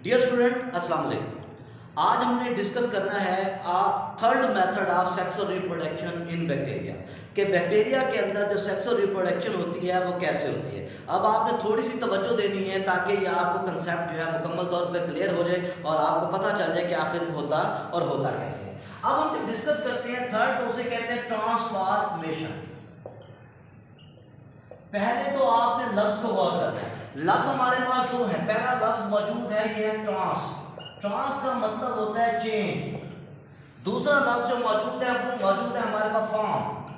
Dear student अस्सलाम वालेकुम। आज हमने डिस्कस करना है third method of sexual reproduction in bacteria कि बैक्टीरिया के अंदर जो सेक्सुअल रिप्रोडक्शन होती है वो कैसे होती है। अब आपने थोड़ी सी तवज्जो देनी है ताकि ये आपको कंसेप्ट जो है मुकम्मल तौर पे क्लियर हो जाए और आपको पता चल जाए कि आखिर होता और होता कैसे है। अब हम डिस्कस करते हैं थर्ड, तो उसे कहते हैं ट्रांसफॉर्मेशन। पहले तो आपने लफ्ज को गौर करना है। लफ्ज हमारे पास दो है, पहला लफ्ज मौजूद है ये है ट्रांस। ट्रांस का मतलब होता है चेंज। दूसरा लफ्ज जो मौजूद है वो मौजूद है हमारे पास फॉर्म।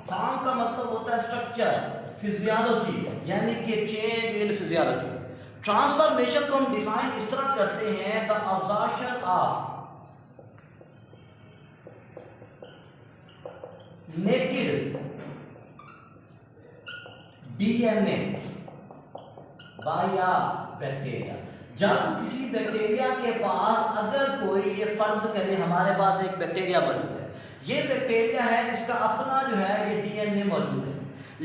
फॉर्म का मतलब होता है स्ट्रक्चर, फिजियोलॉजी, यानी कि चेंज इन फिजियोलॉजी। ट्रांसफॉर्मेशन को हम डिफाइन इस तरह करते हैं the absorption of naked DNA by a bacteria. जब किसी बैक्टीरिया के पास अगर कोई, ये फर्ज करें हमारे पास एक बैक्टीरिया मौजूद है, ये बैक्टीरिया है, इसका अपना जो है ये डीएनए मौजूद है,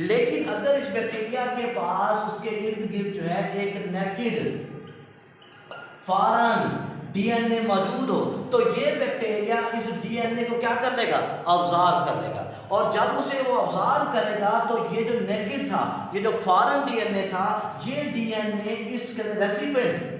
लेकिन अगर इस बैक्टीरिया के पास उसके इर्द गिर्द जो है एक नेकेड फॉरेन डीएनए मौजूद हो तो ये बैक्टीरिया इस डीएनए को क्या कर लेगा, ऑब्जर्व कर लेगा। और जब उसे वो ऑब्जर्व करेगा तो ये जो नेकेड था, ये जो फॉरेन डीएनए था, ये डीएनए इस रेसिपिएंट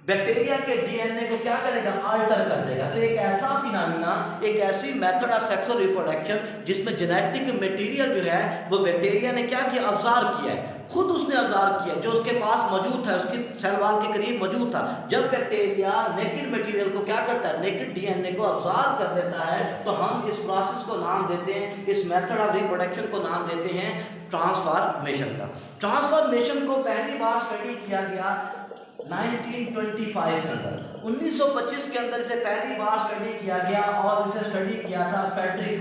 बैक्टीरिया के डीएनए को क्या करेगा, अल्टर कर देगा। तो एक ऐसा फिनोमेना, एक ऐसी मेथड ऑफ सेक्सुअल रिप्रोडक्शन जिसमें जेनेटिक मटेरियल जो है वो बैक्टीरिया ने क्या किया, ऑब्जर्व किया है, खुद उसने ऑब्जर्व किया, जो उसके पास मौजूद था, उसकी सेल वॉल के करीब मौजूद था। जब बैक्टीरिया नेकेड मटेरियल को क्या करता है, नेकेड डीएनए को ऑब्जर्व कर लेता है, तो हम इस प्रोसेस को नाम देते हैं, इस मेथड ऑफ रिप्रोडक्शन को नाम देते हैं ट्रांसफॉर्मेशन का। ट्रांसफॉर्मेशन को पहली बार स्टडी किया गया 1925 के अंदर, 1925 के अंदर इसे पहली बार स्टडी किया गया और इसे स्टडी किया था फ्रेडरिक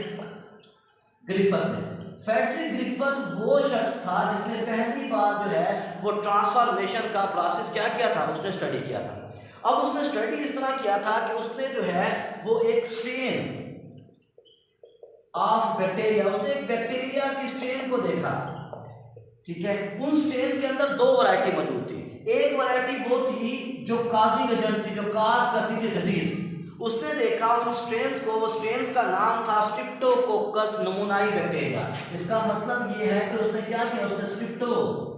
ग्रिफिथ ने। फ्रेडरिक ग्रिफिथ वो शख्स था जिसने पहली बार जो है वो ट्रांसफॉर्मेशन का प्रोसेस क्या किया था, उसने स्टडी किया था। अब उसने स्टडी इस तरह किया था कि उसने जो है वो एक स्ट्रेन ऑफ बैक्टीरिया, उसने एक बैक्टीरिया की स्ट्रेन को देखा, ठीक है। उन स्ट्रेन के अंदर दो वैरायटी मौजूद थी। एक वैरायटी वो थी जो काजिंग एजेंट थी, जो काज करती थी डिजीज। उसने देखा उन स्ट्रेन्स को, वो स्ट्रेन्स का नाम था स्ट्रिप्टोकोकस नमूनाई बैक्टीरिया। इसका मतलब ये है कि उसने क्या किया, उसने स्ट्रिप्टोकोकस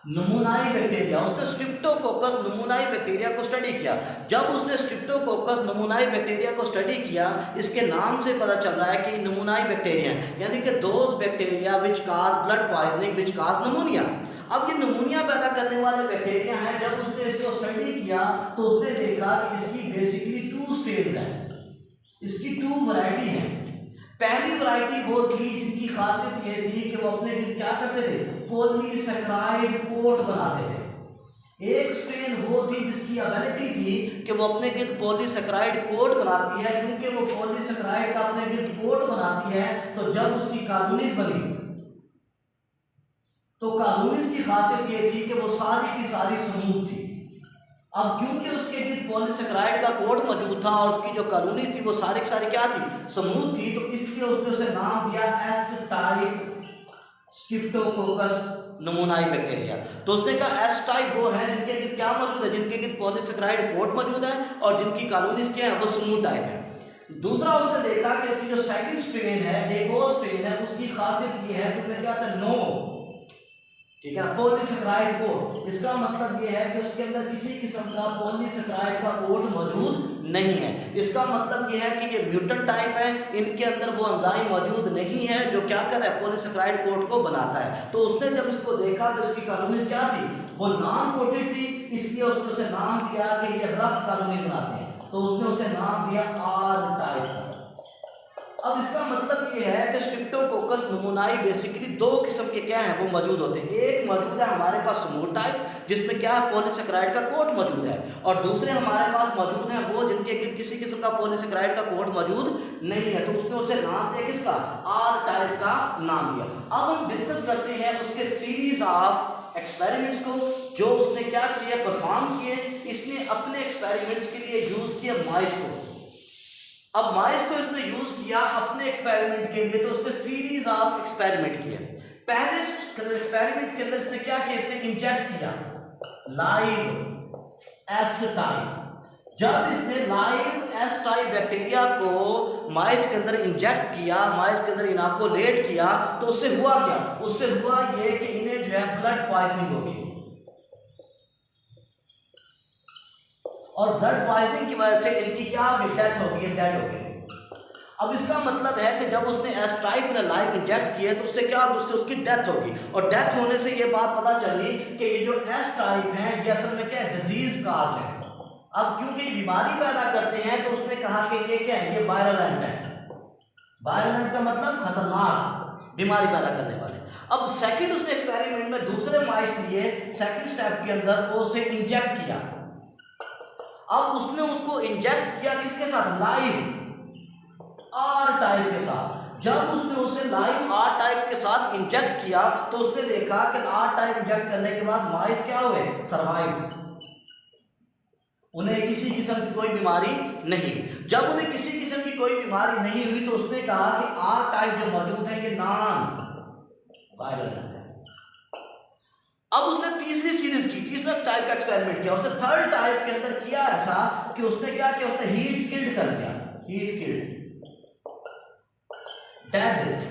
नमूनाई बैक्टीरिया, उसने स्ट्रिप्टोकोकस नमूनाई बैक्टीरिया को स्टडी किया। जब उसने स्ट्रिप्टोकोकस नमूनाई बैक्टीरिया को स्टडी किया, इसके नाम से पता चल रहा है कि नमूनाई बैक्टीरिया है, यानी कि those bacteria which cause blood poisoning विच काज नमूनिया। अब ये नमूनिया पैदा करने वाले बैक्टीरिया हैं। जब उसने इसको स्टडी किया तो उसने देखा कि इसकी बेसिकली टू स्ट्रेन्स हैं, इसकी टू वैरायटी हैं। पहली वैरायटी वो थी जिनकी खासियत ये थी कि वो अपने क्या करते थे, पॉलीसैकेराइड कोट बनाते थे। एक स्ट्रेन वो थी जिसकी एबिलिटी थी कि वो अपने गिर्द पॉलीसैकेराइड कोट बनाती है। क्योंकि वो पॉलीसैकेराइड का अपने गिर्द कोट बनाती है तो जब उसकी कॉलोनीज बनी तो कॉलोनीज की खासियत ये थी कि वो सारी की सारी स्मूथ थी। अब क्योंकि उसके भी पॉलीसैकेराइड का कोड मौजूद था और उसकी जो कॉलोनी थी वो सारी की सारी क्या थी, स्मूथ थी, तो इसलिए उसने उसे नाम दिया एस टाइप स्ट्रिप्टोकोकस नमूनाई बैक्टीरिया। तो उसने कहा एस टाइप वो है जिनके गिर्द क्या मौजूद है, जिनके गिर्द पॉलीसैकेराइड कोड मौजूद है और जिनकी कॉलोनीज क्या है, वो स्मूथ टाइप है। दूसरा उसने देखा कि इसकी जो सेकंड स्ट्रेन है, एक और स्ट्रेन है, उसकी खासियत ये है कि उसमें क्या था, नो, ठीक है, पॉलीसैकेराइड कोड। इसका मतलब ये है कि उसके अंदर किसी किस्म का पॉलीसैकेराइड का कोड मौजूद नहीं है। इसका मतलब ये है कि ये म्यूटेंट टाइप है, इनके अंदर वो एंजाइम मौजूद नहीं है जो क्या कर रहा है, पॉलीसैकेराइड कोड को बनाता है। तो उसने जब इसको देखा तो इसकी कॉलोनीज क्या थी, वो नॉन कोटेड थी, इसलिए उसने उसे नाम दिया कि ये रफ कॉलोनी बनाते हैं, तो उसने उसे नाम दिया आर टाइप का। अब इसका मतलब ये है कि स्ट्रिप्टोकोकस नमूनाई बेसिकली दो किस्म के क्या हैं, वो मौजूद होते हैं। एक मौजूद है हमारे पास स्मूथ टाइप जिसमें क्या है, पॉलीसैकेराइड का कोट मौजूद है, और दूसरे हमारे पास मौजूद हैं वो जिनके किसी किस्म का पॉलीसैकेराइड का कोट मौजूद नहीं है। तो उसने उसे नाम दिया किसका, आर टाइप का नाम दिया। अब हम डिस्कस करते हैं उसके सीरीज ऑफ एक्सपेरिमेंट्स को जो उसने क्या किया, परफॉर्म किए। इसने अपने एक्सपेरिमेंट्स के लिए यूज किया माइस को। अब माइस को इसने यूज किया अपने एक्सपेरिमेंट के लिए, तो उसने सीरीज ऑफ एक्सपेरिमेंट किए। पहले एक्सपेरिमेंट के अंदर इसने क्या किया, इसने इंजेक्ट किया लाइव एस टाइप। जब इसने लाइव एस टाइप बैक्टीरिया को माइस के अंदर इंजेक्ट किया, माइस के अंदर इनोकुलेट किया, तो उससे हुआ क्या, उससे हुआ ये कि इन्हें जो है ब्लड पॉइजनिंग हो गई, और ब्लड पॉइजनिंग की वजह से इनकी क्या हो गई, डेथ हो गई, डेड हो गई। अब इसका मतलब है कि जब उसने एस टाइप ने लाइव इंजेक्ट किया तो उससे क्या, उससे उसकी डेथ होगी, और डेथ होने से ये बात पता चली कि ये जो एस टाइप है ये असल में क्या है, डिजीज काज है। अब क्योंकि बीमारी पैदा करते हैं तो उसने कहा कि ये क्या है, ये वायरलेंट है। वायरलेंट का मतलब खतरनाक, बीमारी पैदा करने वाले। अब सेकंड उसने एक्सपेरिमेंट में दूसरे माइस लिए, सेकंड स्टेप के अंदर उसे इंजेक्ट किया। अब उसने उसको इंजेक्ट किया किसके साथ, लाइव आर टाइप के साथ। जब उसने उसे लाइव आर टाइप के साथ इंजेक्ट किया तो उसने देखा कि आर टाइप इंजेक्ट करने के बाद माइस क्या हुए, सर्वाइव, उन्हें किसी किस्म की कोई बीमारी नहीं। जब उन्हें किसी किस्म की कोई बीमारी नहीं हुई तो उसने कहा कि आर टाइप जो मौजूद है ये नॉन वायरल है। अब उसने तीसरी सीरीज की, तीसरा टाइप का एक्सपेरिमेंट किया। उसने थर्ड टाइप के अंदर किया ऐसा कि उसने क्या किया, उसने हीट किल्ड कर दिया, heat killed dead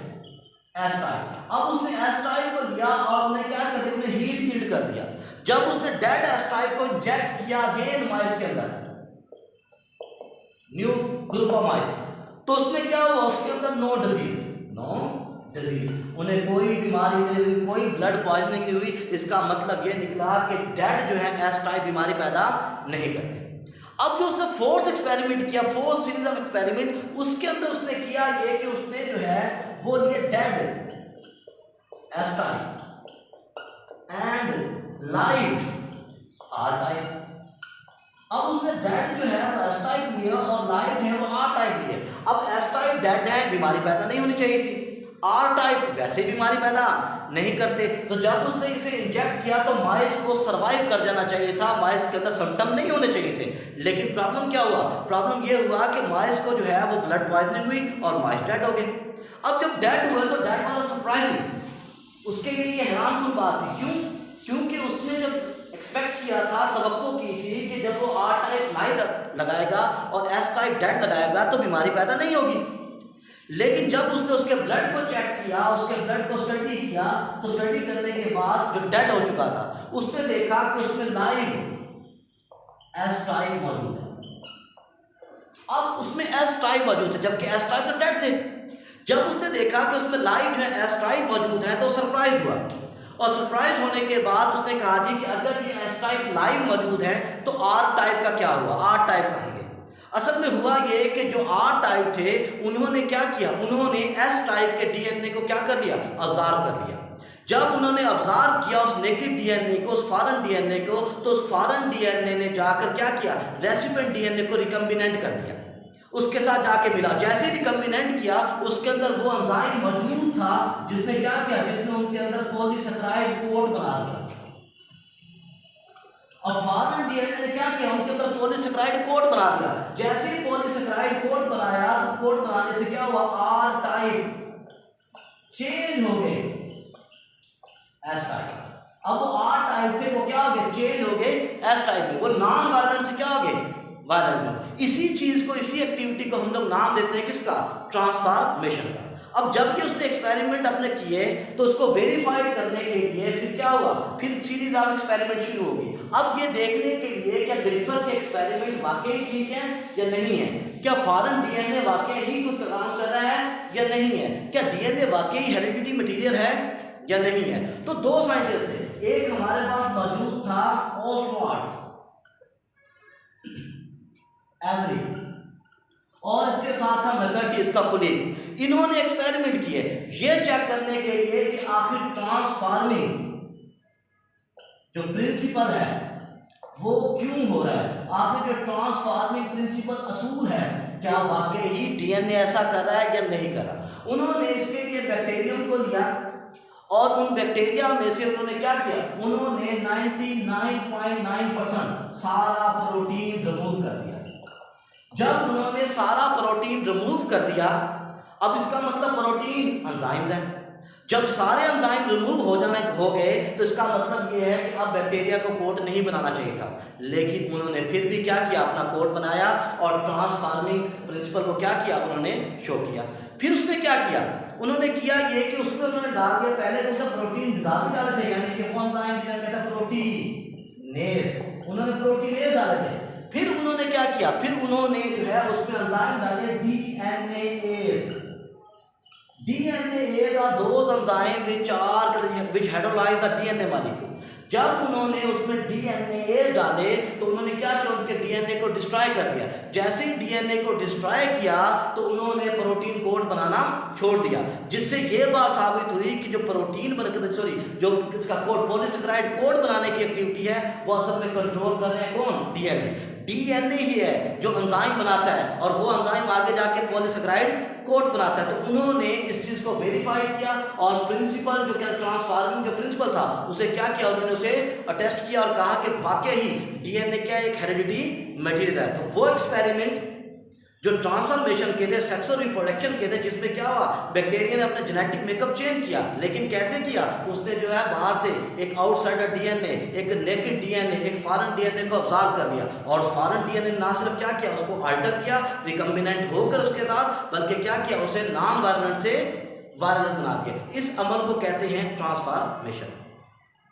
S type. अब उसने एस टाइप को लिया और उन्हें क्या कर दिया, उन्हें हीट किल्ड कर दिया। जब उसने डेड एस टाइप को इंजेक्ट किया अगेन माइस के अंदर, न्यू ग्रुप ऑफ माइस, तो उसमें क्या हुआ, उसके अंदर नो डिजीज, नो डिजीज, उन्हें कोई बीमारी नहीं हुई, कोई ब्लड पॉइजनिंग नहीं हुई। इसका मतलब ये निकला कि डेड जो है एस टाइप बीमारी पैदा नहीं करते। अब जो उसने फोर्थ एक्सपेरिमेंट किया, फोर्थ सीरीज ऑफ एक्सपेरिमेंट, उसके अंदर उसने किया ये कि उसने जो है वो लिए dead S type and live R type. अब उसने डेड जो है वो एस टाइप लिया और लाइव जो है वो आर टाइप लिया। अब एस टाइप डेड है, बीमारी पैदा नहीं होनी चाहिए थी, आर टाइप वैसे बीमारी पैदा नहीं करते। तो जब उसने इसे इंजेक्ट किया तो माइस को सरवाइव कर जाना चाहिए था, माइस के अंदर सिम्टम नहीं होने चाहिए थे। लेकिन प्रॉब्लम क्या हुआ, प्रॉब्लम ये हुआ कि माइस को जो है वो ब्लड पॉइजनिंग हुई और माइस डेड हो गए। अब जब डेड हुए तो डेड वाज सरप्राइजिंग, उसके लिए ये हैरानकुन बात थी। क्यों, क्योंकि उसने जब एक्सपेक्ट किया था, तवक्को की थी कि जब वो आर टाइप लाइव लगाएगा और एस टाइप डेड लगाएगा तो बीमारी पैदा नहीं होगी। लेकिन जब उसने उसके ब्लड को चेक किया, उसके ब्लड को स्टडी किया, तो स्टडी करने के बाद जो डेड हो चुका था उसने देखा कि उसमें लाइव एस टाइप मौजूद है। अब उसमें एस टाइप मौजूद है जबकि एस टाइप तो डेड थे। जब उसने देखा कि उसमें लाइव जो है एस टाइप मौजूद है तो सरप्राइज हुआ, और सरप्राइज होने के बाद उसने कहा जी कि अगर ये एस टाइप लाइव मौजूद है तो आर टाइप का क्या हुआ, आर टाइप कहेंगे। असल में हुआ ये कि जो आर टाइप थे उन्होंने क्या किया, उन्होंने एस टाइप के डीएनए को क्या कर लिया, ऑब्जर्व कर लिया। जब उन्होंने ऑब्जर्व किया उस नेकेड डीएनए को, उस फॉरेन डीएनए को, तो उस फॉरेन डीएनए ने जाकर क्या किया, रेसिपिएंट डीएनए को रिकम्बिनेंट कर दिया, उसके साथ जाके मिला। जैसे रिकम्बिनेंट किया उसके अंदर वो एंजाइम मौजूद था जिसने क्या किया, जिसने उनके अंदर पॉलीसेकेराइड कोट बना दिया। और फॉरेन डीएनए ने क्या किया, उनके अंदर पॉलीसेकेराइड कोट बना दिया। जैसे ही पॉलीसेकेराइड कोट बनाया तो कोट बनाने से क्या हुआ, आर टाइप चेंज हो गए एस टाइप। अब वो आर टाइप थे वो क्या हो गए, चेंज हो गए एस टाइप में, वो नॉन वायलेंट से क्या हो गए, वायलेंट। इसी चीज को, इसी एक्टिविटी को हम लोग नाम देते हैं किसका, ट्रांसफॉर्मेशन का। अब जब ये उसने एक्सपेरिमेंट अपने किए तो उसको वेरीफाई करने के लिए फिर क्या हुआ, फिर सीरीज ऑफ एक्सपेरिमेंट शुरू होगी। अब ये देखने के लिए क्या ग्रिफिथ के एक्सपेरिमेंट वाकई ठीक है या नहीं है, क्या फॉरेन डीएनए वाकई ही कुछ काम कर रहा है या नहीं है, क्या डीएनए वाकई हेरिडिटी मटेरियल है या नहीं है। तो दो साइंटिस्ट थे, एक हमारे पास मौजूद था ऑस्वाल्ड एवरी, और इसके साथ था मैकर्टी, इसका कुलीग। इन्होंने एक्सपेरिमेंट किए ये चेक करने के लिए कि आखिर ट्रांसफॉर्मिंग जो प्रिंसिपल है वो क्यों हो रहा है, आखिर जो ट्रांसफॉर्मिंग प्रिंसिपल असूल है क्या वाकई ही डीएनए ऐसा कर रहा है या नहीं कर रहा। उन्होंने इसके लिए बैक्टीरियम को लिया और उन बैक्टीरिया में से उन्होंने क्या किया, उन्होंने 99.9% सारा प्रोटीन रिमूव कर दिया। जब उन्होंने सारा प्रोटीन रिमूव कर दिया, अब इसका मतलब प्रोटीन एंजाइम्स हैं, जब सारे एंजाइम रिमूव हो जाने हो गए तो इसका मतलब ये है कि अब बैक्टीरिया को कोट नहीं बनाना चाहिए था, लेकिन उन्होंने फिर भी क्या किया, अपना कोट बनाया और ट्रांसफार्मिंग प्रिंसिपल को क्या किया, उन्होंने शो किया। फिर उसने क्या किया, उन्होंने किया ये कि उसमें उन्होंने डाल दिया, पहले तो उसने प्रोटीन डिजाइन डाले थे, यानी कि कौन सा एंजाइम कहता है, प्रोटीनेस, उन्होंने प्रोटीनेस डाले थे। फिर उन्होंने क्या किया, फिर उन्होंने जो है उसमें एंजाइम डाले डीएनएएस। DNAs are those enzymes which hydrolyze the DNA molecule। जब उन्होंने उसमें DNAs डाले तो उन्होंने क्या किया, उनके DNA को डिस्ट्रॉय कर दिया। जैसे ही DNA को डिस्ट्रॉय किया तो उन्होंने प्रोटीन कोड बनाना छोड़ दिया, जिससे ये बात साबित हुई कि जो प्रोटीन बनकर जो इसका कोड पॉलीसेकेराइड कोड बनाने की एक्टिविटी है वो असल में कंट्रोल कर रहे हैं कौन, DNA ही है जो एंजाइम बनाता है, और वो एंजाइम आगे जाके पॉलीसेकेराइड कोड बनाता है। तो उन्होंने इस चीज को वेरीफाई किया और प्रिंसिपल जो क्या ट्रांसफार्मिंग जो प्रिंसिपल था उसे क्या किया, उन्होंने उसे अटेस्ट किया और कहा कि वाकई ही डीएनए क्या एक हेरिडिटी मटेरियल है। तो वो एक्सपेरिमेंट जो ट्रांसफॉर्मेशन के थे, सेक्सुअल रिप्रोडक्शन के थे, जिसमें क्या हुआ, बैक्टीरिया ने अपना जेनेटिक मेकअप चेंज किया। लेकिन कैसे किया, उसने जो है बाहर से एक आउटसाइडर डीएनए, एक नेकेड डीएनए, एक फॉरेन डीएनए को ऑब्जर्व कर लिया, और फॉरेन डीएनए ना सिर्फ क्या किया, उसको अल्टर किया रिकम्बिनेंट होकर उसके साथ, बल्कि क्या किया, उसे नॉन वायलेंट से वायलेंट बना दिया। इस अमल को कहते हैं ट्रांसफॉर्मेशन।